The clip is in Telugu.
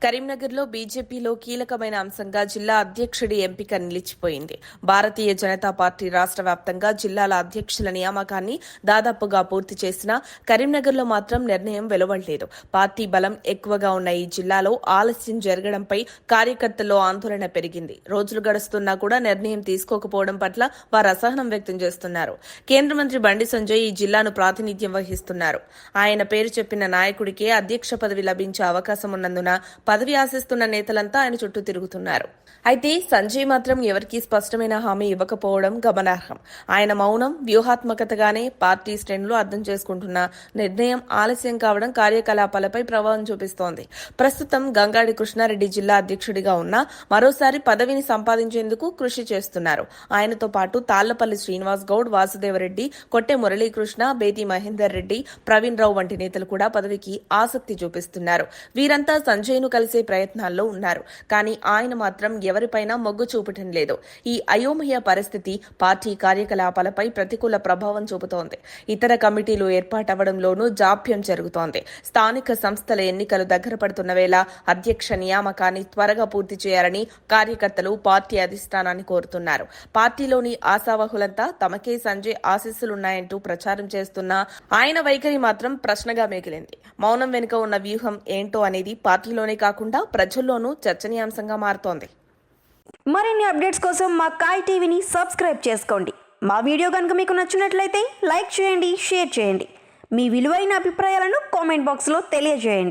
కరీంనగర్లో బీజేపీలో కీలకమైన అంశంగా జిల్లా అధ్యక్షుడి ఎంపిక నిలిచిపోయింది. భారతీయ జనతా పార్టీ రాష్ట్ర వ్యాప్తంగా జిల్లాల అధ్యక్షుల నియామకాన్ని దాదాపుగా పూర్తి చేసినా కరీంనగర్లో మాత్రం నిర్ణయం వెలువడలేదు. పార్టీ బలం ఎక్కువగా ఉన్న ఈ జిల్లాలో ఆలస్యం జరగడంపై కార్యకర్తల్లో ఆందోళన పెరిగింది. రోజులు గడుస్తున్నా కూడా నిర్ణయం తీసుకోకపోవడం పట్ల వారు అసహనం వ్యక్తం చేస్తున్నారు. కేంద్ర మంత్రి బండి సంజయ్ ఈ జిల్లాను ప్రాతినిధ్యం వహిస్తున్నారు. ఆయన పేరు చెప్పిన నాయకుడికే అధ్యక్ష పదవి లభించే అవకాశం ఉన్నందున పదవి ఆశిస్తున్న నేతలంతా ఆయన చుట్టూ తిరుగుతున్నారు. అయితే సంజయ్ మాత్రం ఎవరికీ స్పష్టమైన హామీ ఇవ్వకపోవడం గమనార్హం. ఆయన మౌనం వ్యూహాత్మకతగానే పార్టీ శ్రేణులు అర్థం చేసుకుంటున్న నిర్ణయం ఆలస్యం కావడం కార్యకలాపాలపై ప్రభావం చూపిస్తోంది. ప్రస్తుతం గంగాడి కృష్ణారెడ్డి జిల్లా అధ్యక్షుడిగా ఉన్న మరోసారి పదవిని సంపాదించేందుకు కృషి చేస్తున్నారు. ఆయనతో పాటు తాళ్లపల్లి శ్రీనివాస్ గౌడ్, వాసుదేవరెడ్డి, కొట్టె మురళీకృష్ణ, బేతి మహేందర్ రెడ్డి, ప్రవీణ్ రావు వంటి నేతలు కూడా పదవికి ఆసక్తి చూపిస్తున్నారు. వీరంతా సంజయ్ను కలిసే ప్రయత్నాల్లో ఉన్నారు. కానీ ఆయన మాత్రం ఎవరిపైనా మొగ్గు చూపటం లేదు. ఈ అయోమయ పరిస్థితి పార్టీ కార్యకలాపాలపై ప్రతికూల ప్రభావం చూపుతోంది. ఇతర కమిటీలు ఏర్పాటవడంలోనూ జాప్యం జరుగుతోంది. స్థానిక సంస్థల ఎన్నికలు దగ్గర పడుతున్న వేళ అధ్యక్ష నియామకాన్ని త్వరగా పూర్తి చేయాలని కార్యకర్తలు పార్టీ అధిష్టానాన్ని కోరుతున్నారు. పార్టీలోని ఆశావహులంతా తమకే సంజయ్ ఆశీస్సులున్నాయంటూ ప్రచారం చేస్తున్నా ఆయన వైఖరి మాత్రం ప్రశ్నగా మిగిలింది. మౌనం వెనుక ఉన్న వ్యూహం ఏంటో అనేది పార్టీలోనే కాకుండా ప్రజల్లోనూ చర్చనీయాంశంగా మారుతోంది. మరిన్ని అప్డేట్స్ కోసం మా కాయ్ టీవీని సబ్స్క్రైబ్ చేసుకోండి. మా వీడియో కనుక మీకు నచ్చినట్లయితే లైక్ చేయండి, షేర్ చేయండి. మీ విలువైన అభిప్రాయాలను కామెంట్ బాక్స్లో తెలియజేయండి.